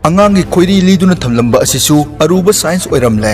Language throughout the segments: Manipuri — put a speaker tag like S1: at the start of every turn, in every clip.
S1: angangi khoiri liduna thamlamba asisu aruba science oiramle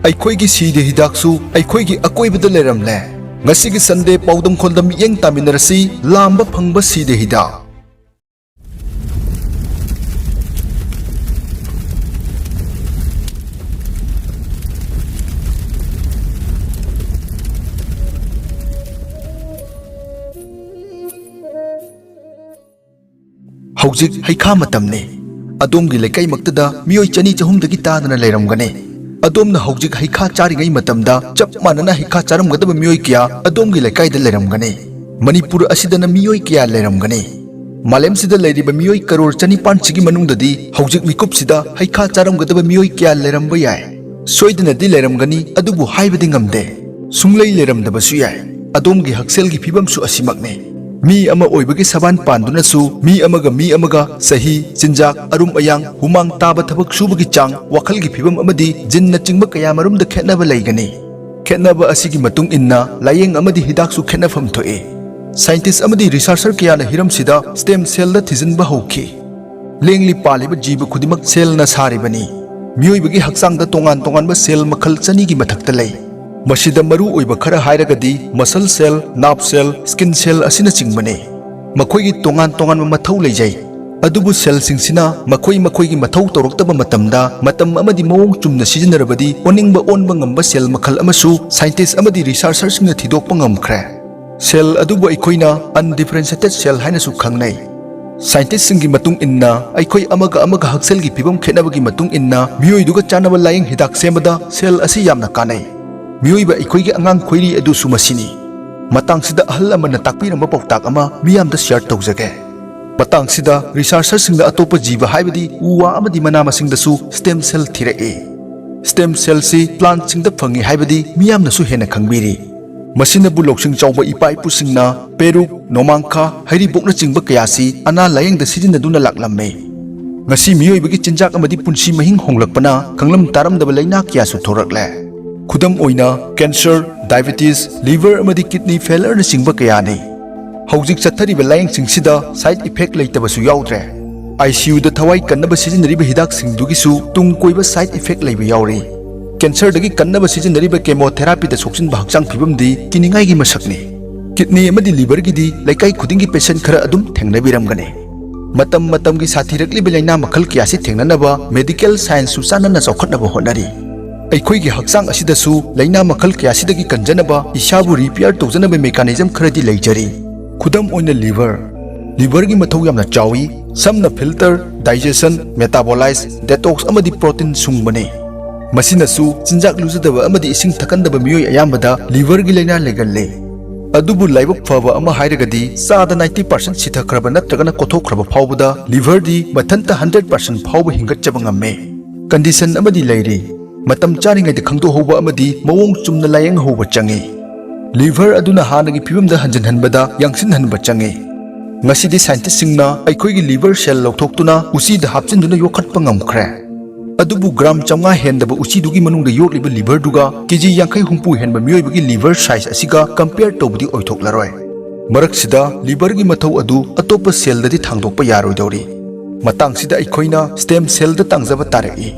S1: aikhoigi Sidahidaksu aikhoigi akoibada leramle ngasigi Sunday Paodamkhol da miyeng taminarasi Lamba Fangba Sidahidak Hojik haikha matamne adom gi lekai maktada miyoi chani chahumdagi tadana leiramgane adom na hojik haikha charingai matamda chap manana haikha charamgadaba miyoi kya adom gi lekai da leiramgane Manipur asidana miyoi kya leiramgane malem sida leiriba miyoi karor chani panchigi manungdadi hojik mikup sida haikha charamgadaba miyoi kya leiramba yai soidana di leiramgani adubu haibadi ngamde sunglei leiramdabasu yai adom gi haksel gi phibam su asimakne mi ama oibagi saban panduna su mi amaga sahi jinjak arum ayang humang taba thabak subagi chang wakhal gi phibam amadi jinna chingba kaya marum da khetnaba leigani khetnaba asigi matung inna layeng amadi hidak su khetnafam thoe scientist amadi researcher kaya na hiram sida stem cell da thijinba hokhi lengli paliba jiba khudimak cell na saribani miyoibagi haksang da tongan ba cell makhal chani gi mathakta lei Masida maru oiba khara hairagadi muscle cell, nerve cell, skin cell asina chingbane. Makhoi tongan mathau leijai. Adubu cell singsina makhoi gi mathau toroktaba matamda matam amadi mawong chumna sijinarabadi oningba onba ngamba cell makhal amasu scientist amadi researcher singna thidokpa ngamkhre. Cell adubu aikoina undifferentiated cell haina su khangnai. Scientist singi matung inna aikoi amaga haksel gi phibam khenabagi matung inna miyoi duga chanaba layeng hidak semada cell asi yamna kanai. Miyoiba ikoigi angang khoiri adu sumasini matang sida ahal amana takpiramba pautak ama miyamda share tawjage matang sida researcher singda atopa jiba haibadi uwa amadi mana masingda su stem cell thirae stem cell si plant singda phangi haibadi miyamna su hena khangbiri masina bu loksing chawba ipai pusingna peru nomangkha hairi bokna chingba kayasi ana layengda sijinaduna laklamme ngasi miyoibagi chinjak amadi punsi mahing honglakpana kanglam taramdaba laina kya su thorakle Kudam oina cancer, diabetes, liver amadi kidney failure na singba kaya ni. Hojik chathariba layeng singsida side effect leitabasu yaudre. ICU da thawai kannaba sijinariba hidak singdugisu tung koiba side effect leiba yauri. Cancer dagi kannaba sijinariba chemotherapy da soksin bahakchang phibamdi kiningai gi masakni. Kidney amadi liver gi di laikai khudingi patient khara adum thengnabiramgane. Matam gi sathirakli bilaina makhal kiyasi thengnanaba medical science su sanana chawkhatnaba honari. Aikhoigi haksang asidasu laina makhal kyasidagi kanjanaba isabu repair tawjanaba mechanism kharadi leijari khudam oina liver gi mathau yamna chawi samna filter digestion metabolize detox amadi protein sungbane masinasu chinjak lujadaba amadi ising thakandaba miyoi ayambada liver gi laina legalle adubu laibak phaba ama hairagadi sada 90% sithakraba natragana kothokraba phawbada liver di mathanta 100% phawba hingatchaba ngamme condition amadi leiri matam charingai de khangdo hoba amadi mawong chumna layeng hoba change liver aduna hanagi phibamda hanjan hanbada yangsin hanba change ngasidi scientist singna aikhoigi liver cell lokthokuna usi da hapchin duna yokhatpa ngamkhre adubu gram chamnga hendaba usi dugi manungda yokliba liver duga kg yankai humpu henba miyoibagi liver size asiga compare tobudi oithoklaroi maraksida liver gi mathau adu atopa cell dadi thangdokpa yaroi dori matang sida aikhoina stem cell da tangjaba tarai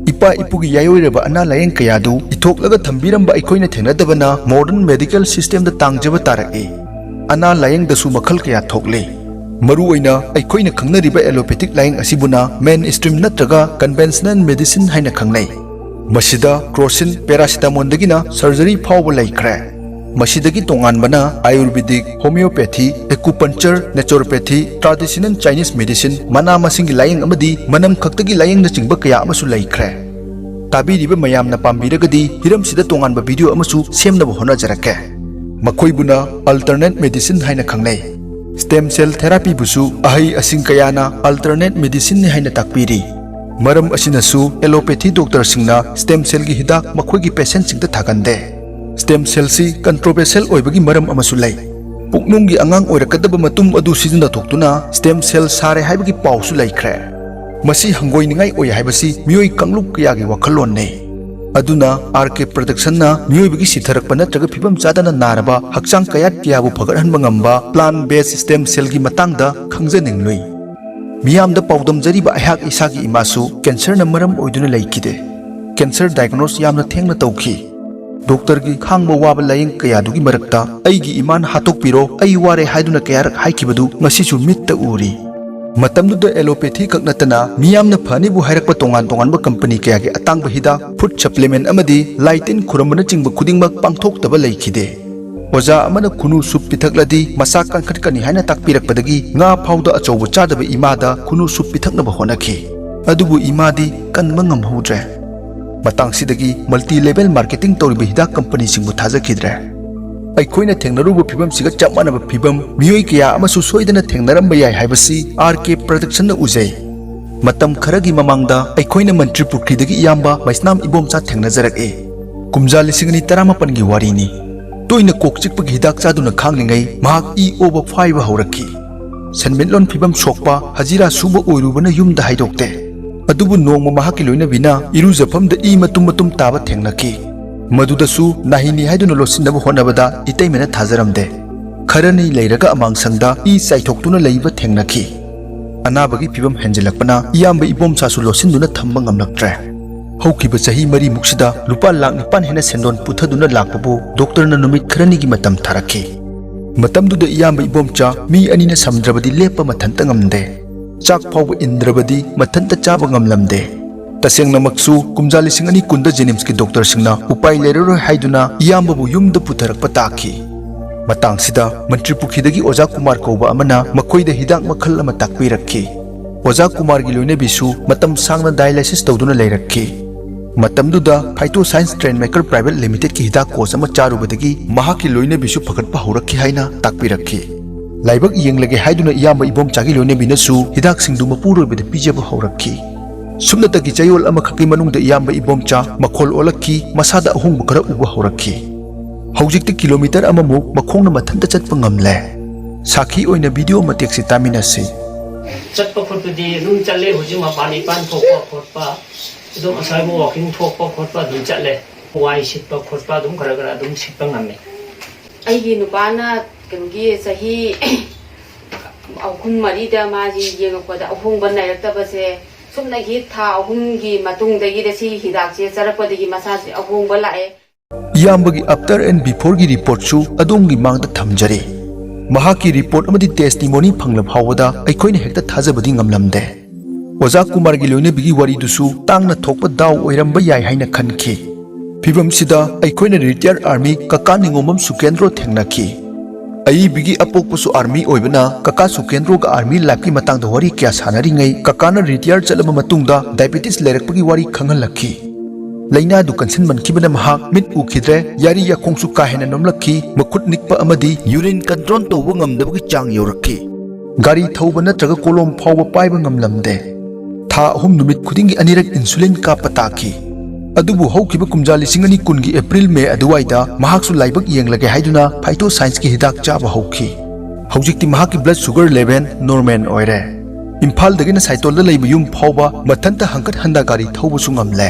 S1: Epa Epugi Sidahidak ana layeng kayadu ithoklaga thambiramba aikoina thenadabana modern medical system da tangjaba tarake ana layeng dasu makhal kaya thokle maru oina aikoina khangnariba allopathic layeng asibuna mainstream natraga conventional medicine haina khangnai masida crocin paracetamol dagina surgery phawba laikhre masidagi tonganbana ayurvedic homeopathy acupuncture naturopathy traditional Chinese medicine mana masingi layeng amadi manam khaktagi layeng na chingba kaya amasu laikhre tabiriba mayamna pambiragadi hiram sida tonganba video amasu semnaba honajarake makoibuna alternate medicine haina khangnai stem cell therapy busu ahai asing kayana alternate medicine haina takpiri maram asinasu allopathy doctor singna stem cell gi hidak makhoigi patient singda thagande stem cell si controversial oibagi maram amasu lai puknunggi angang oirakadaba matum adu sijinda thoktuna stem cell sare haibagi pausu laikhre masi hangoi ningai oi haibasi miyoi kangluk kayagi wakhalon nei aduna RK production na miyoi bagi sitharakpa natraga phibam chadana naraba hakchang kayat kiyabu phagathanba ngamba plant based stem cell gi matangda khangjaninglui मियामदा पाउदमजरीबा अहाक इसागी इमासु cancer न मरम ओइदुना लेकिदे कैंसर डायग्नोस यामना थेंगना तौखी डॉक्टर की खांगबा वाबा लायंग कयादुगी मरक्ता अईगी इमान हातोकपिरो अई वारे हाइदुना कयारक हाइकिबदु ngasisu mitta uri matamduda allopathy ककनतना मियामना फनिबु हाइरकपा तोंगान तोंगानबा कंपनी कयागे अतांगबा हिदाक फूड सप्लीमेंट अमदी लाइटिन खुरमबना चिंगबा खुदिंगमक पांगथोक्तबा लेखिदे ओजा अमना खुनु सुप पिथकलदी मसा कंखटकनी हाइना ताकपिरकपदगी nga फाउदा अचौबा चादबा इमादा खुनु सुप पिथकनबा होनखी अदुबु इमादी कनबा ngamhudre matangsidagi multi level marketing tawriba hidak company singbu thajakidre अखोइना थेंगनरुबा फिबम सिगा चपमानबा फिबम मियोय कया अमसु सोइदना थेंगनरम याय हाइबसी आरके प्रोडक्शन न उजै मतम खरगी ममांगदा अखोइना मंत्री पुखरीदगी याम्बा मैसनाम इबोमचा थेंगनजरक ए कुमजा लिसिंगनी 18 गी वारीनी तोइना कोकचिकपगी हिदाक चादुना खांगलिंगै महाक ई ओबा फाइबा हौरखी सनमेनलोन फिबम सोकपा हजिरा सुबा ओइरुबना युमदा हाइदोक्ते अदुबु नोंगमा महाकी लोइना बिना इरुजफमदा ई मतुम मतुम ताबा थेंगनकी मधुदसु नाहिनी हाइदुना लोसिनबा होनबदा इतैमेना थाजरमदे खरनी लैरगा अमांगसंगदा ई साइथोक्तुना लैबा थेंगनकी अनाबगी फिबम हेंजलकपना इयाम्बा इबोमसासु लोसिनदुना थम्बा ngamlaktre हौकिबा चही मरी मुक्सिदा रुपा लाख 9 हेना सेंडोन पुथदुना लाकबु डॉक्टरना नुमित खरनीगी मतम थारखी मतमदुदा इयाम्बा इबोमचा मी अनिना समद्रबदी लेपा मथंता ngamde चाक फाउबा इंद्रबदी मथंता चाबा ngamlamde तसेंगनमक्सु कुमजा लिसिंग अनि कुंदा जेनिम्स के डॉक्टर सिंगना उपाय लेररो हाइदुना इयाम्बबु युमदा पुथरकपा ताखी मतांगसिदा मंत्री पुखीदगी ओजा कुमार कौबा अमना मखोइदा हिदाक मखल अमा ताकपिरखी ओजा कुमार गी लोइने बिसु मतम सांगना डायलिसिस तौदुना लेरखी मतमदुदा Phyto Science train maker private limited की हिदाक कोर्स अमा चारुबदगी महाकी लोइने बिसु फकटपा हौरखी हाइना ताकपिरखी लाइबक येंगलगे हाइदुना इयाम्बा इबोम चागी लोइने बिनसु हिदाक सिंगदु मपुरोइबदा पिजबा हौरखी सुमनतगी चयोल अमखकी मनुंगदा इयाम्बा इबोमचा मखोल ओलखी मसादा अहोंगबा खरा उबा हौरखी हौजिकते किलोमीटर अममुक मखोंगना मथंता चटपा ngamle साखी ओइना वीडियो मतेक्सि तामिनासि
S2: चटपा खोटपदी रुम चले हुजि मपानी पान थोकपा खोटपा दुम असाइबो वॉकिंग थोकपा खोटपा दुम चले वाई सिटपा खोटपा दुम खरा दुम सिटपा ngamle
S3: अइगी नुपाना कंगी सही अहुम मरीदा माजी येंगपदा अहोंगबा नायरक्तबसे सुमनगी था अहुमगी मतुंगदगी दसी हिदाकसे चरपदगी मसासे अहोंगबा लाए
S1: इयाम्बगी आफ्टर एंड बिफोर की रिपोर्ट सु अदोमगी मांगदा थमजरे महाकी रिपोर्ट अमदी टेस्टिमोनी फंगलब हावदा अखोइना हेक्ता थाजबदी ngamlamde ओजा कुमार गी लोइने बिगी वारी दुसु तांगना थोकपा दाव ओइरंबा याय हाइना खनखी फिबम सिदा अखोइना रिटायर आर्मी कका निंगोमम सुकेंद्रो थेंगनाखी अई बिगी अपोकपसु आर्मी ओइबना कका सुकेंद्रो का आर्मी लाइफ की मतंगदा वारी क्या सानरिङै ककाना रिटायर चलबा मतुंगदा डायबिटीज लेरकपगी वारी खंगलखी लैना दु कंसन मनखिबना महाक मिट उखिद्रे यारी याखोंसु काहेना नमलखी मखुट निकपा अमदी यूरिन कंट्रोल तौबा ngamdabagi चांग यौरखी गाड़ी थौबा नत्रगा कोलोम फावबा पाइबा ngamlamde था अहुम नुमित खुदिंगी अनिरक इंसुलिन कापा ताखी अदुबु हौकिबा कुमजा लिसिंग अनि कुनगी एप्रिल मे अदुवाइदा महाकसु लाइबक येंगलगे हाइदुना फाइटो साइंस की हिदाक चाबा हौखी हौजिकति महाकी ब्लड शुगर लेवल नॉर्मल ओइरे इम्फाल दगिना साइतोलदा लैबा युम फावबा मथंता हंकट हंदा गाड़ी थौबसु ngamle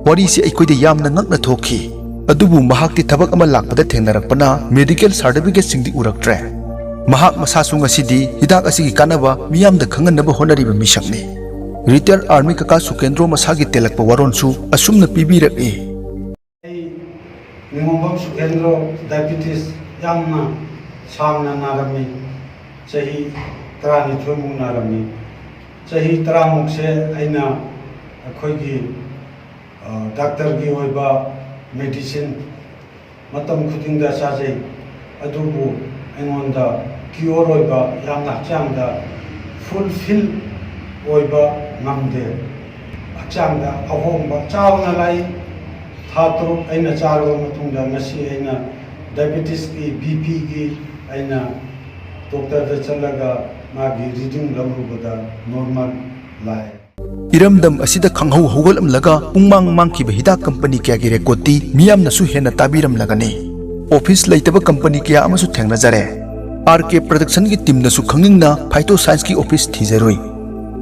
S1: वारी से अखोइदे यामना ngakna थोखी अदुबु महाकति थबक अमा लाकपदा थेंगनरकपना मेडिकल सर्टिफिकेट सिंगदि उरक्ट्रे महाक मसासु ngasiदी हिदाक असिगी कानबा मियामदा खंगनबा होनरिबा मिसकनी रिटायर आर्मी कका सुकेंद्रो मसागी तेलकपा वारोनसु असुमना पिबिरकए
S4: निंगोंबम सुकेंद्रो डायबिटीज यामना सांगना नारमी चही 12 मुंग नारमी चही 13 मुंग से आइना अखोइगी डॉक्टर की होइबा मेडिसिन मतम खुदिंगदा साजे अदुबु एंगोंदा क्योर होइबा यामना चांगदा फुलफिल होइबा ngamde achangda ahomba chawna lai thatru aina charwa matungda ngasi aina diabetes ki bp ki aina doctor da chalaga magi reading lamrubada normal lai
S1: इरमदम असिदा खंगहौ हौगलम लगा उंगमांग मांगखिबा हिदाक कंपनी क्या की रेकॉर्डती मियामनसु हेना ताबिरम लगने ऑफिस लैतबा कंपनी क्या अमसु थेंगनजरे आरके प्रोडक्शन की टीम नसु खंगिंगना फाइटो साइंस की ऑफिस थीजरोई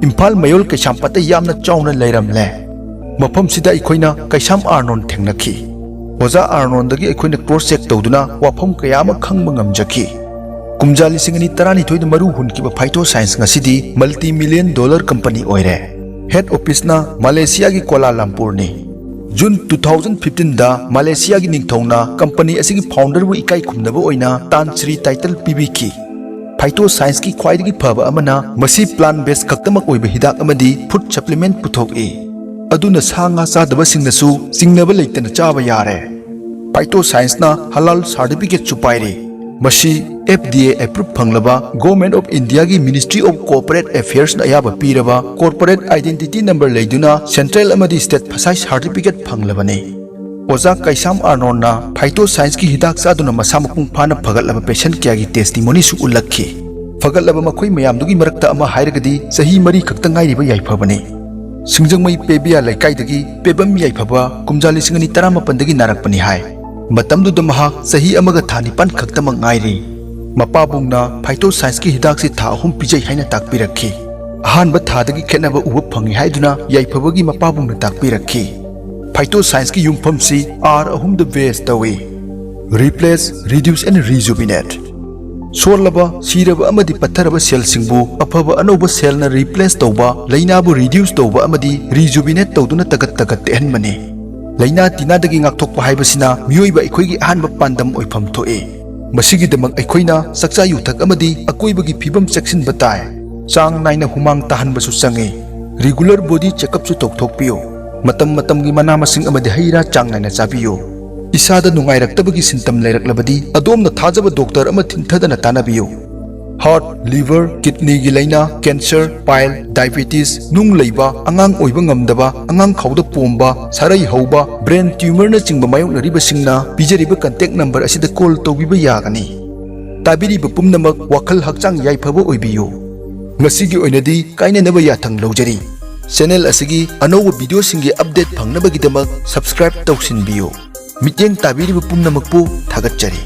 S1: इम्फाल मयोल कैसामपत यामना चाउना लैरमले मफम सिदा अखोइना कैसाम आर्नोन थेंगनखी ओजा आर्नोन दगी अखोइना क्रॉस चेक तौदुना वाफम कयाम खंगबा ngamjaki कुमजा लिसिंग अनि तरानिथोइद मरु हुनकिबा Phyto Science ngасidi multi-million dollar company oire head office na Malaysia gi Kuala Lumpur ni June 2015 da Malaysia gi ningthongna company asigi founder bu ikai khumnaba oina Tan Sri title pibiki Phyto Science की ख्वाइदगी फबा अमना मसी प्लांट बेस्ड खक्तमक ओइबा हिदाक अमदी फूड सप्लीमेंट पुथोकई अदुना सांगा चादबसिंगनसु चिंगनबा लेतना चाबा यारे फाइटो साइंस ना हलाल सर्टिफिकेट चुपाइरे मसी FDA अप्रूव फंगलबा गवर्नमेंट ऑफ इंडिया की मिनिस्ट्री ऑफ कॉर्पोरेट अफेयर्स ना याबा पीरबा कॉर्पोरेट आइडेंटिटी नंबर लेदुना सेंट्रल अमदी स्टेट फसाई सर्टिफिकेट फंगलबने ओजा कैसाम आर्नोना फाइटो साइंस की हिदाक चादुना मसा मपुंग फाना फगलबा पेशेंट क्या की टेस्टिमोनी सु उल्लखि फगलबा मखोई मयामदुगी मरक्ता अमा हाइरगदी सही मरी खक्ता ngairiba याइफबने सिंजंगमई पेबिया लैकाइदगी पेबम याइफबा कुमजा लिसिंग अनि 18 दगी नारकपनि हाय मतमदुदा महाक सही अमगा थानी पन खक्तमक ngairi मपाबुंगना फाइटो साइंस की हिदाक से था अहुम पिजै हाइना ताकपिरखि अहानबा थादगी खेनबा उब फंगी हाइदुना याइफबगी मपाबुंगना ताकपिरखि फाइटो साइंस की यूमफम सी आर अहुम द बेस्ट तवे रिप्लेस रिड्यूस एंड रिजुविनेट सोलबा सीरबा अमदी पत्थरबा सेल सिंगबु अफबा अनोबा सेल न रिप्लेस तौबा लैनाबु रिड्यूस तौबा अमदी रिजुविनेट तौदुना तगत तगत तेहनमने लैना तिनादगी ngakthokpa haibasina miyoiba अखोइगी अहानबा पांदम ओइफम थोए मसिगी दमक अखोइना सक्चा युथक अमदी अकोइबगी फिबम सेक्शन बताय चांग नाइना हुमांग ताहनबसु संगे रेगुलर बॉडी चेकअप सु तौथोकपियो मतम की मना मसिंग अमदि हैरा चांग नाइना चाबियो इसादा नुंगाइरक्तबगी सिम्टम लेरक्लबदी अदोमना थाजब डॉक्टर अमा थिंथदना तानाबियो हार्ट लिवर किडनी की लैना कैंसर पाइल डायबिटीज नुंग लैबा अंगांग ओइबा ngamdaba अंगांग खाउदा पोमबा सारै हौबा ब्रेन ट्यूमर न चिंबा मायोक्नरिबसिंगना पिजरिबा कांटेक्ट नंबर असिदा कॉल तौबिबा यागनी ताबिरिबा पुमनमक वाखल हक्चांग याइफबा ओइबियो ngasiगी ओइनदी काइननबा याथंग लौजरी चैनल असिगी अनौब वीडियो सिंगे अपडेट फंगनबगिदमक सब्सक्राइब तौसिनबियो मिटेंग ताबिरिबा पुमनमकपु थागतचरी।